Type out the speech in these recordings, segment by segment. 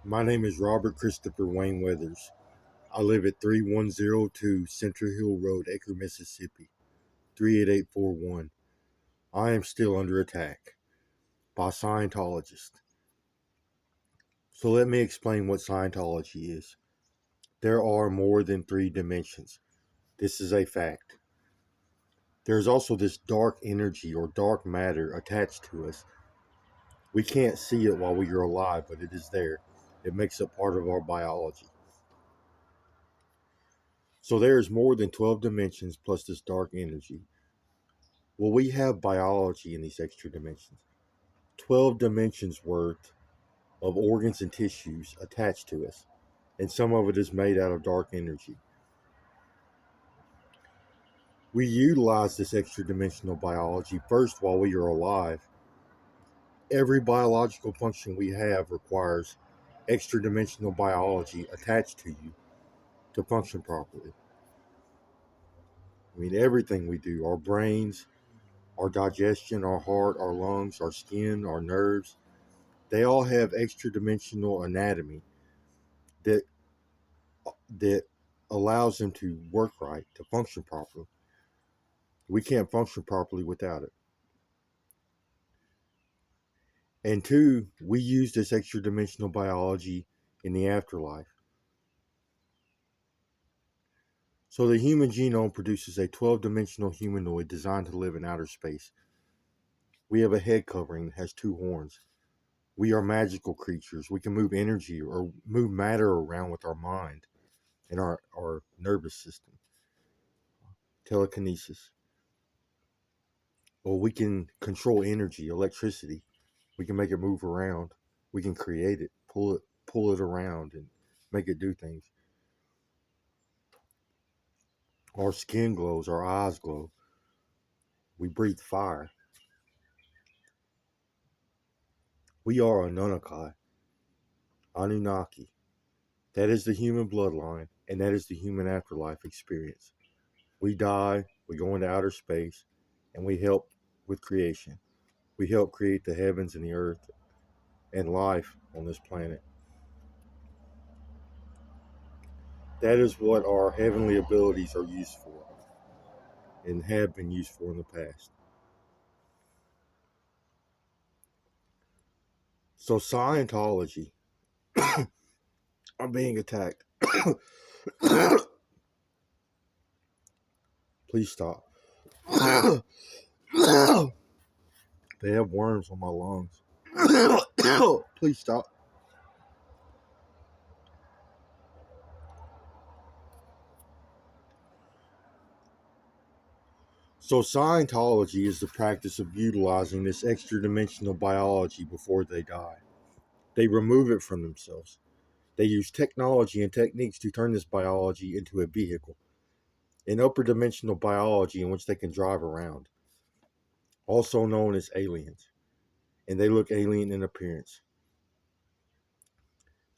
My name is Robert Christopher Wayne Weathers. I live at 3102 Central Hill Road, Acre, Mississippi, 38841. I am still under attack by Scientologists. So let me explain what Scientology is. There are more than three dimensions. This is a fact. There's also this dark energy or dark matter attached to us. We can't see it while we are alive, but it is there. It makes it part of our biology. So there's more than 12 dimensions plus this dark energy. Well, we have biology in these extra dimensions. 12 dimensions worth of organs and tissues attached to us, and some of it is made out of dark energy. We utilize this extra dimensional biology first while we are alive. Every biological function we have requires extra dimensional biology attached to you to function properly. I mean, everything we do, our brains, our digestion, our heart, our lungs, our skin, our nerves, they all have extra dimensional anatomy that that allows them to work right, to function properly. We can't function properly without it. And two, we use this extra dimensional biology in the afterlife. So the human genome produces a 12-dimensional humanoid designed to live in outer space. We have a head covering that has two horns. We are magical creatures. We can move energy or move matter around with our mind and our nervous system. Telekinesis. Or we can control energy, electricity. We can make it move around. We can create it, pull it around and make it do things. Our skin glows, our eyes glow. We breathe fire. We are Anunnaki, Anunnaki. That is the human bloodline, and that is the human afterlife experience. We die, we go into outer space, and we help with creation. We help create the heavens and the earth and life on this planet. That is what our heavenly abilities are used for and have been used for in the past. So Scientology, I'm being attacked. Please stop. They have worms on my lungs. Please stop. So Scientology is the practice of utilizing this extra dimensional biology before they die. They remove it from themselves. They use technology and techniques to turn this biology into a vehicle, an upper dimensional biology in which they can drive around, also known as aliens. And they look alien in appearance.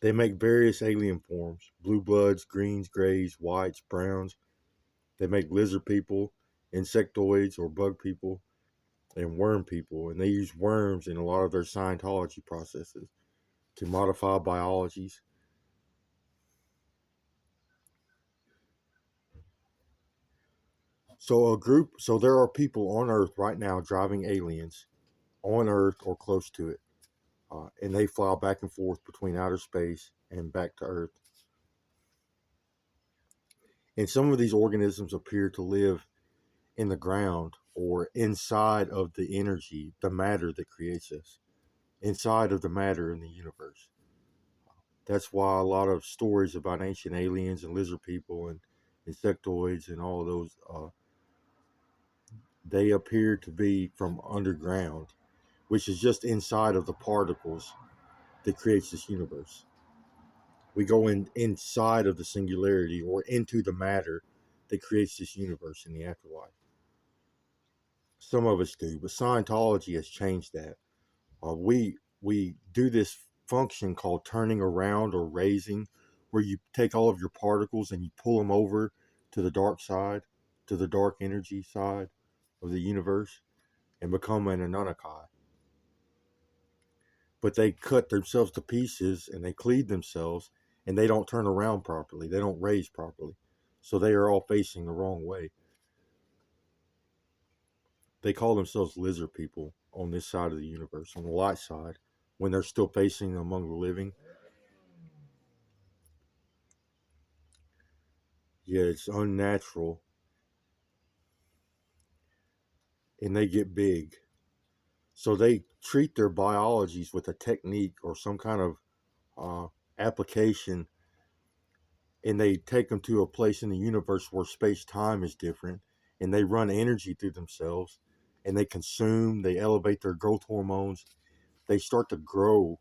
They make various alien forms: blue bloods, greens, grays, whites, browns. They make lizard people, insectoids or bug people, and worm people. And they use worms in a lot of their Scientology processes to modify biologies. So there are people on Earth right now driving aliens on Earth or close to it. And they fly back and forth between outer space and back to Earth. And some of these organisms appear to live in the ground or inside of the energy, the matter that creates us, inside of the matter in the universe. That's why a lot of stories about ancient aliens and lizard people and insectoids and all of those, they appear to be from underground, which is just inside of the particles that creates this universe. We go inside of the singularity or into the matter that creates this universe in the afterlife. Some of us do, but Scientology has changed that. We do this function called turning around or raising, where you take all of your particles and you pull them over to the dark side, to the dark energy side of the universe, and become an Anunnaki. but they cut themselves to pieces and they cleave themselves, and they don't turn around properly. They don't raise properly. So they are all facing the wrong way. They call themselves lizard people on this side of the universe, on the light side, when they're still facing among the living. Yeah, it's unnatural, and they get big. So they treat their biologies with a technique or some kind of uh, application, and they take them to a place in the universe where space time is different, and they run energy through themselves, and they consume, they elevate their growth hormones. They start to grow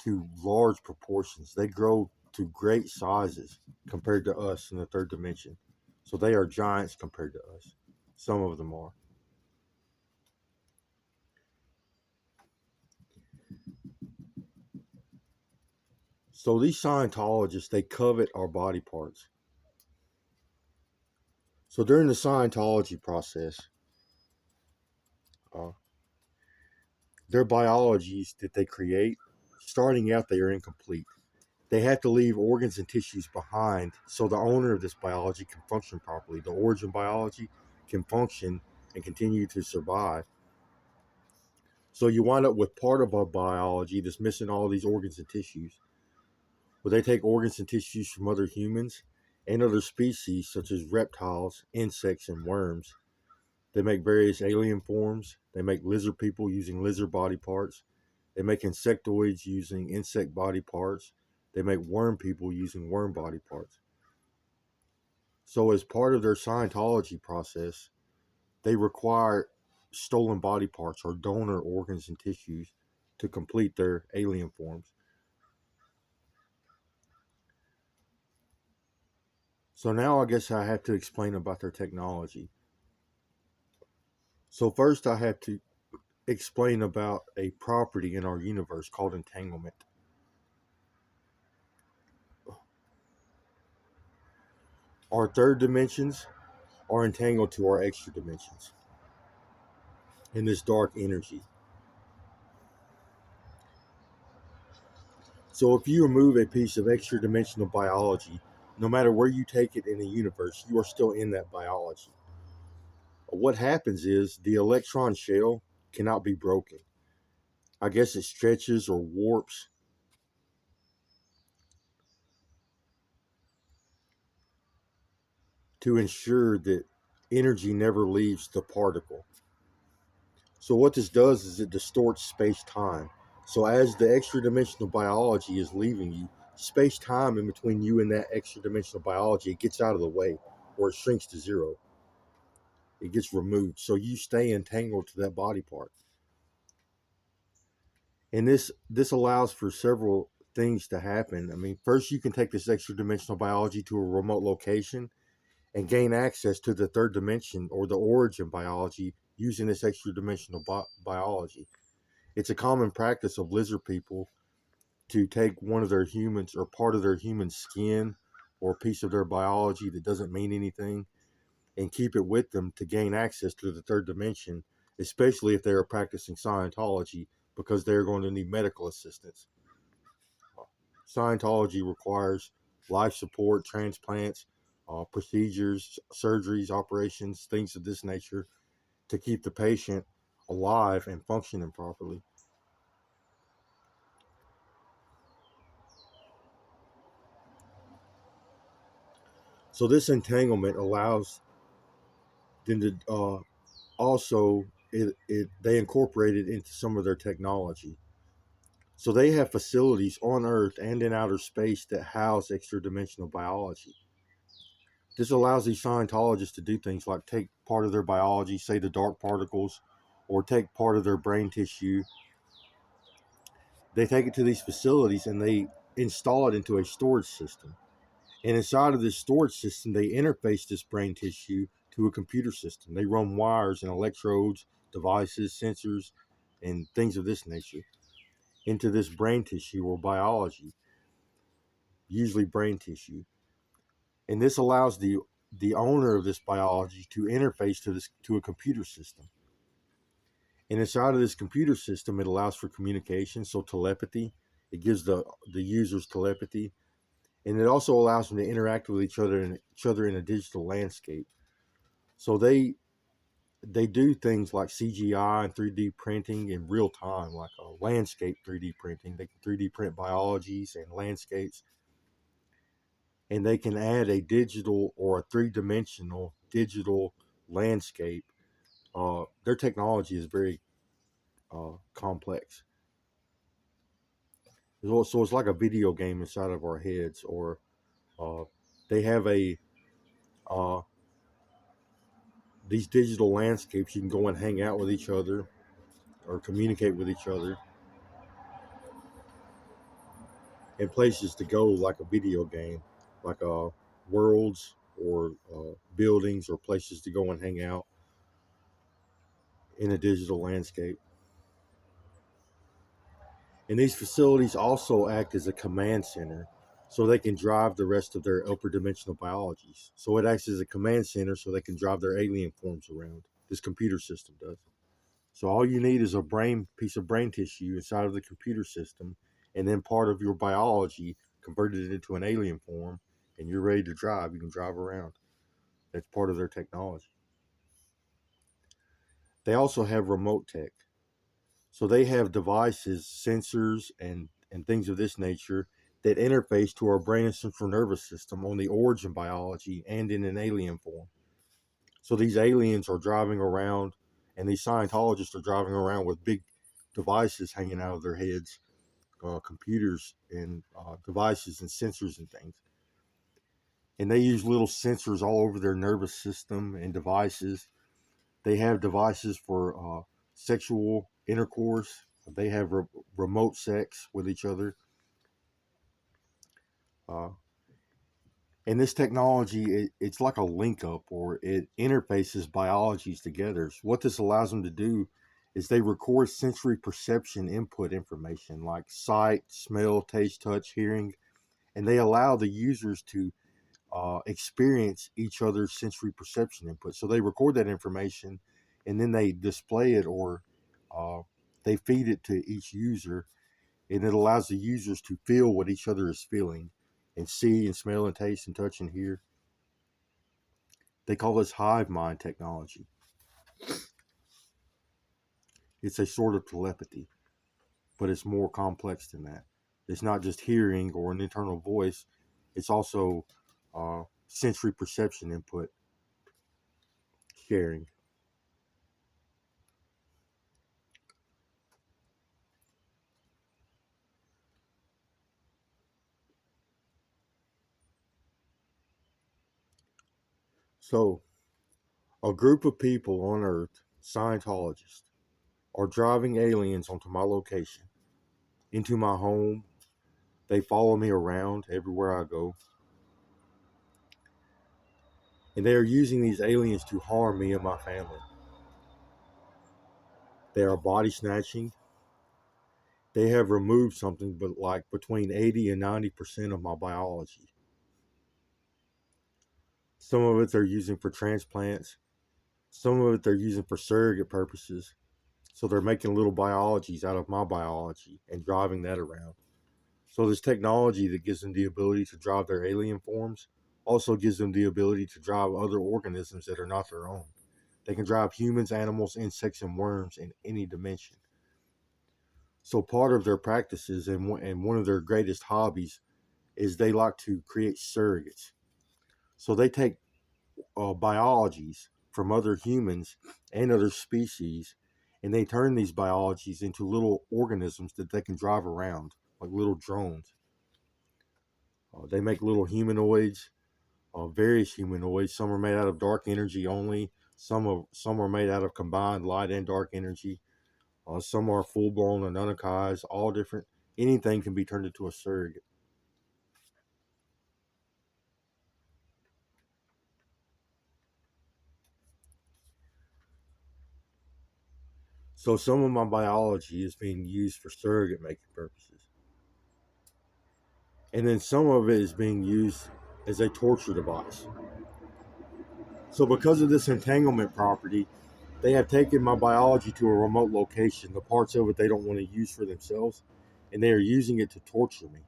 to large proportions. They grow to great sizes compared to us in the third dimension. So they are giants compared to us. Some of them are. So these Scientologists, they covet our body parts. So during the Scientology process, uh, their biologies that they create, starting out, they are incomplete. They have to leave organs and tissues behind so the owner of this biology can function properly. The origin biology can function and continue to survive. So you wind up with part of our biology that's missing all these organs and tissues. But they take organs and tissues from other humans and other species, such as reptiles, insects, and worms. They make various alien forms. They make lizard people using lizard body parts. They make insectoids using insect body parts. They make worm people using worm body parts. So, as part of their Scientology process, they require stolen body parts or donor organs and tissues to complete their alien forms. So, now I guess I have to explain about their technology. So, first, I have to explain about a property in our universe called entanglement. Our third dimensions are entangled to our extra dimensions in this dark energy. So if you remove a piece of extra dimensional biology, no matter where you take it in the universe, you are still in that biology. What happens is the electron shell cannot be broken. I guess it stretches or warps to ensure that energy never leaves the particle. So what this does is it distorts space-time. So as the extra dimensional biology is leaving you, space-time in between you and that extra dimensional biology, it gets out of the way, or it shrinks to zero. It gets removed. So you stay entangled to that body part. And this allows for several things to happen. I mean, first you can take this extra dimensional biology to a remote location and gain access to the third dimension or the origin biology using this extra dimensional biology. It's a common practice of lizard people to take one of their humans or part of their human skin or a piece of their biology that doesn't mean anything and keep it with them to gain access to the third dimension, especially if they are practicing Scientology, because they're going to need medical assistance. Scientology requires life support, transplants, procedures, surgeries, operations, things of this nature to keep the patient alive and functioning properly. So this entanglement allows them to also they incorporate it into some of their technology. So they have facilities on Earth and in outer space that house extra dimensional biology. This allows these Scientologists to do things like take part of their biology, say the dark particles, or take part of their brain tissue. They take it to these facilities and they install it into a storage system. And inside of this storage system, they interface this brain tissue to a computer system. They run wires and electrodes, devices, sensors, and things of this nature into this brain tissue or biology, usually brain tissue. And this allows the owner of this biology to interface to a computer system. And inside of this computer system, it allows for communication, so telepathy. It gives the users telepathy, and it also allows them to interact with each other in a digital landscape. So they do things like CGI and 3D printing in real time, like a landscape 3D printing. They can 3D print biologies and landscapes, and they can add a digital or a three-dimensional digital landscape. Their technology is very complex. So it's like a video game inside of our heads, or uh, they have a uh, these digital landscapes. You can go and hang out with each other or communicate with each other, and places to go like a video game, like worlds or buildings or places to go and hang out in a digital landscape. And these facilities also act as a command center so they can drive the rest of their upper dimensional biologies. So it acts as a command center so they can drive their alien forms around. This computer system does. So all you need is a piece of brain tissue inside of the computer system, and then part of your biology converted it into an alien form, and you're ready to drive. You can drive around. That's part of their technology. They also have remote tech. So they have devices, sensors, and things of this nature that interface to our brain and central nervous system on the origin biology and in an alien form. So these aliens are driving around, and these Scientologists are driving around with big devices hanging out of their heads, computers and devices and sensors and things. And they use little sensors all over their nervous system and devices. They have devices for sexual intercourse. They have remote sex with each other. Uh, and this technology, it's like a link up, or it interfaces biologies together. So what this allows them to do is they record sensory perception input information like sight, smell, taste, touch, hearing, and they allow the users to experience each other's sensory perception input. So they record that information, and then they display it, or uh, they feed it to each user, and it allows the users to feel what each other is feeling and see and smell and taste and touch and hear. They call this hive mind technology. It's a sort of telepathy, but it's more complex than that. It's not just hearing or an internal voice, it's also sensory perception input sharing. So, a group of people on Earth, Scientologists, are driving aliens onto my location, into my home. They follow me around everywhere I go. And they are using these aliens to harm me and my family. They are body snatching. They have removed something but like between 80 and 90% of my biology. Some of it they're using for transplants. Some of it they're using for surrogate purposes. So they're making little biologies out of my biology and driving that around. So this technology that gives them the ability to drive their alien forms also gives them the ability to drive other organisms that are not their own. They can drive humans, animals, insects, and worms in any dimension. So part of their practices and one of their greatest hobbies is they like to create surrogates. So they take biologies from other humans and other species, and they turn these biologies into little organisms that they can drive around, like little drones. They make little humanoids, various humanoids. Some are made out of dark energy only. Some are made out of combined light and dark energy. Some are full blown Anunnakis. All different. Anything can be turned into a surrogate. So some of my biology is being used for surrogate making purposes, and then some of it is being used as a torture device. So because of this entanglement property, They have taken my biology to a remote location, the parts of it they don't want to use for themselves, and they are using it to torture me.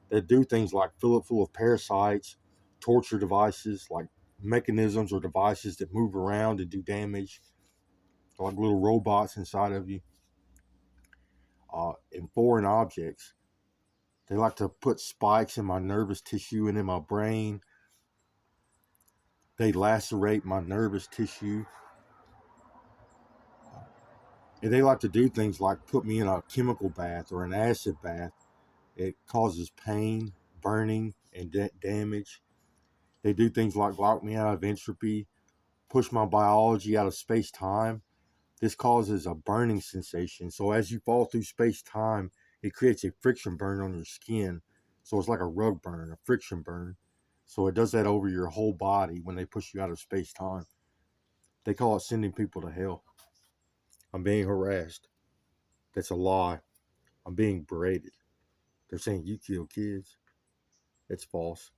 They do things like fill it full of parasites, torture devices, like mechanisms or devices that move around and do damage, like little robots inside of you, and foreign objects. They like to put spikes in my nervous tissue and in my brain. They lacerate my nervous tissue. And they like to do things like put me in a chemical bath or an acid bath. It causes pain, burning, and damage. They do things like lock me out of entropy, push my biology out of space time. This causes a burning sensation. So as you fall through space time, it creates a friction burn on your skin. So it's like a rug burn, a friction burn. So it does that over your whole body when they push you out of space time. They call it sending people to hell. I'm being harassed. That's a lie. I'm being berated. They're saying you kill kids. It's false.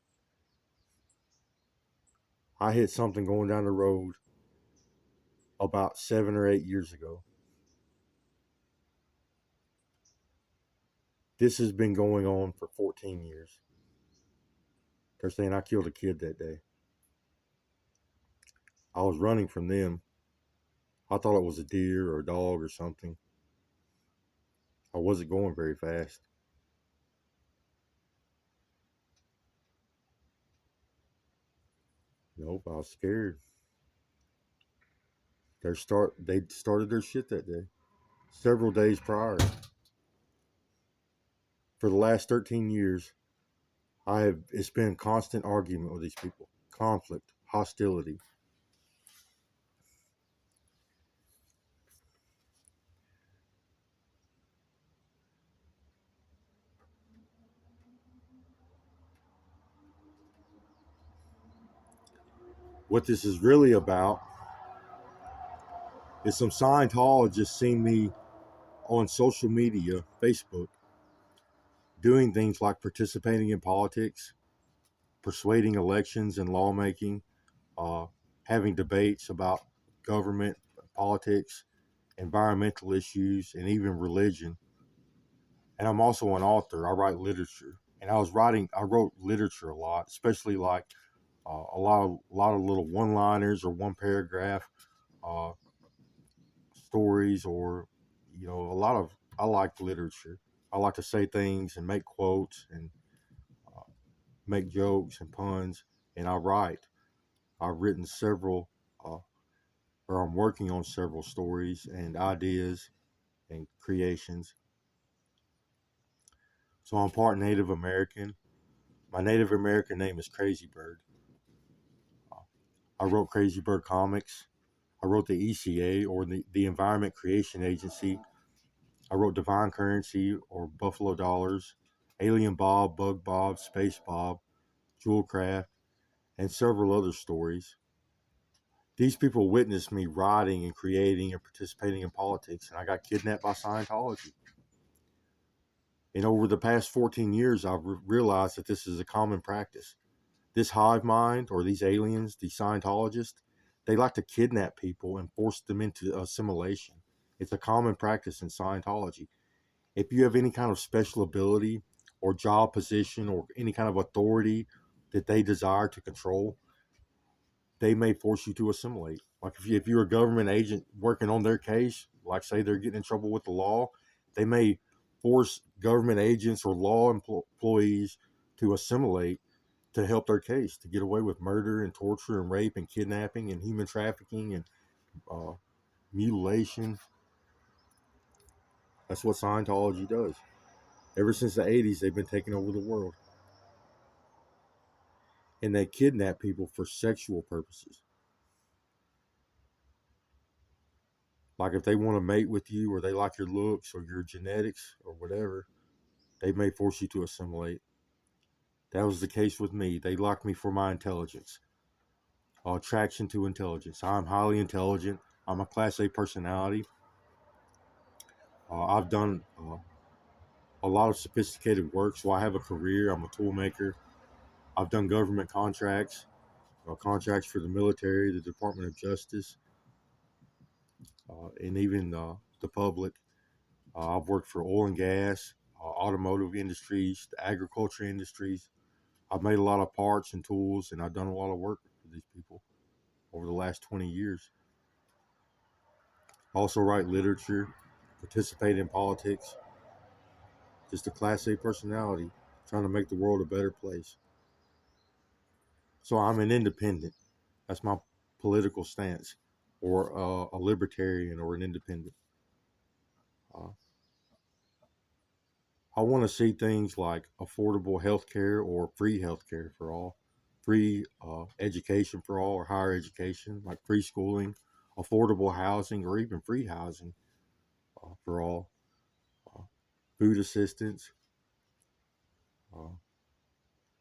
I hit something going down the road about 7 or 8 years ago. This has been going on for 14 years. They're saying I killed a kid that day. I was running from them. I thought it was a deer or a dog or something. I wasn't going very fast. Nope, I was scared. They started their shit that day. Several days prior. For the last 13 years, it's been constant argument with these people. Conflict, hostility. What this is really about is some Scientologists seen me on social media, Facebook, doing things like participating in politics, persuading elections and lawmaking, uh, having debates about government, politics, environmental issues, and even religion. And I'm also an author. I write literature, and I wrote literature a lot, especially like a lot of little one-liners or one paragraph uh, stories, or a lot of. I like literature. I like to say things and make quotes and uh, make jokes and puns, and I write. I've written several, or I'm working on several stories and ideas and creations. So I'm part Native American. My Native American name is Crazy Bird. I wrote Crazy Bird comics. I wrote the ECA, or the Environment Creation Agency. I wrote Divine Currency, or Buffalo Dollars, Alien Bob, Bug Bob, Space Bob, Jewelcraft, and several other stories. These people witnessed me writing and creating and participating in politics, and I got kidnapped by Scientology. And over the past 14 years, I've realized that this is a common practice. This hive mind, or these aliens, these Scientologists, they like to kidnap people and force them into assimilation. It's a common practice in Scientology. If you have any kind of special ability or job position or any kind of authority that they desire to control, they may force you to assimilate. Like if you're a government agent working on their case, like say they're getting in trouble with the law, they may force government agents or law employees to assimilate to help their case, to get away with murder and torture and rape and kidnapping and human trafficking and uh, mutilation. That's what Scientology does. Ever since the 80s, they've been taking over the world. And they kidnap people for sexual purposes. Like if they want to mate with you, or they like your looks or your genetics or whatever, they may force you to assimilate. That was the case with me. They locked me for my intelligence, attraction to intelligence. I'm highly intelligent. I'm a Class A personality. I've done a lot of sophisticated work, so I have a career. I'm a tool maker. I've done government contracts, contracts for the military, the Department of Justice. and even the public. I've worked for oil and gas, automotive industries, the agriculture industries. I've made a lot of parts and tools, and I've done a lot of work for these people over the last 20 years. I also write literature, participate in politics, just a Class A personality, trying to make the world a better place. So I'm an independent. That's my political stance, or a libertarian or an independent. Uh, I want to see things like affordable health care or free health care for all, free education for all or higher education, like free schooling, affordable housing, or even free housing for all, uh, food assistance, uh,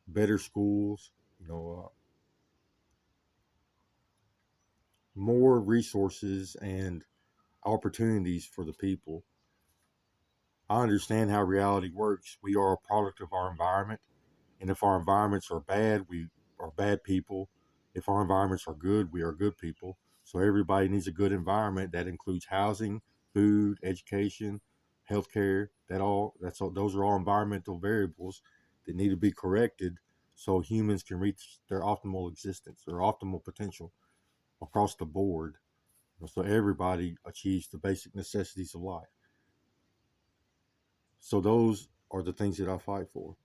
better schools, more resources and opportunities for the people. I understand how reality works. We are a product of our environment. And if our environments are bad, we are bad people. If our environments are good, we are good people. So everybody needs a good environment that includes housing, food, education, healthcare. Those are all environmental variables that need to be corrected so humans can reach their optimal existence, their optimal potential across the board. So everybody achieves the basic necessities of life. So those are the things that I fight for.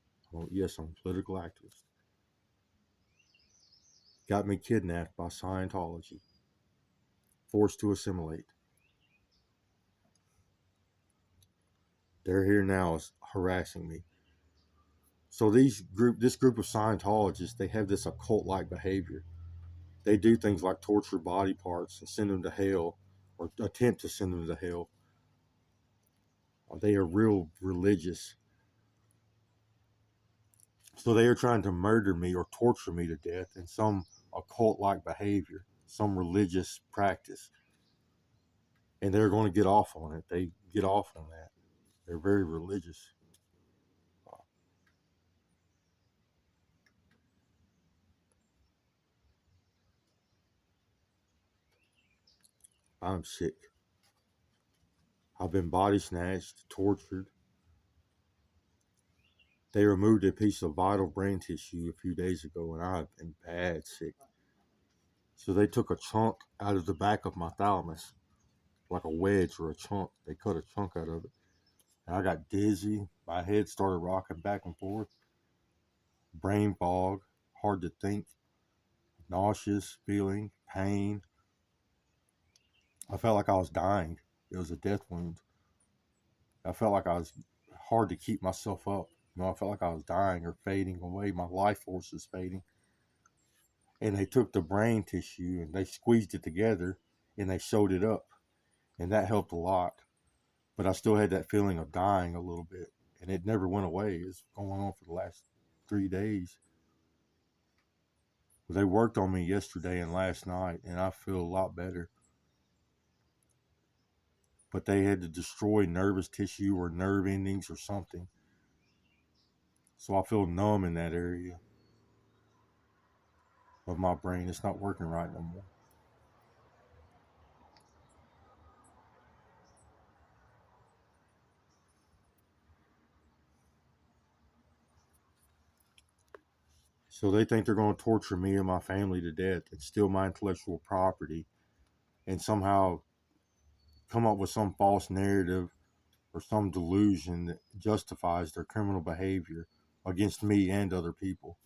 Yes, I'm a political activist. Got me kidnapped by Scientology, forced to assimilate. They're here now harassing me. So this group of Scientologists, they have this occult-like behavior. They do things like torture body parts and send them to hell, or attempt to send them to hell. They are real religious. So they are trying to murder me or torture me to death in some occult-like behavior, some religious practice. And they're going to get off on it. They get off on that. They're very religious. I'm sick. I've been body snatched, tortured. They removed a piece of vital brain tissue a few days ago, and I've been bad sick. So they took a chunk out of the back of my thalamus, like a wedge or a chunk. They cut a chunk out of it. And I got dizzy. My head started rocking back and forth. Brain fog, hard to think, nauseous feeling, pain. I felt like I was dying. It was a death wound. I felt like I was hard to keep myself up. I felt like I was dying or fading away. My life force is fading. And they took the brain tissue and they squeezed it together and they sewed it up. And that helped a lot. But I still had that feeling of dying a little bit. And it never went away. It's going on for the last 3 days. They worked on me yesterday and last night, and I feel a lot better. But they had to destroy nervous tissue or nerve endings or something. So I feel numb in that area of my brain. It's not working right no more. So they think they're going to torture me and my family to death and steal my intellectual property and somehow come up with some false narrative or some delusion that justifies their criminal behavior against me and other people.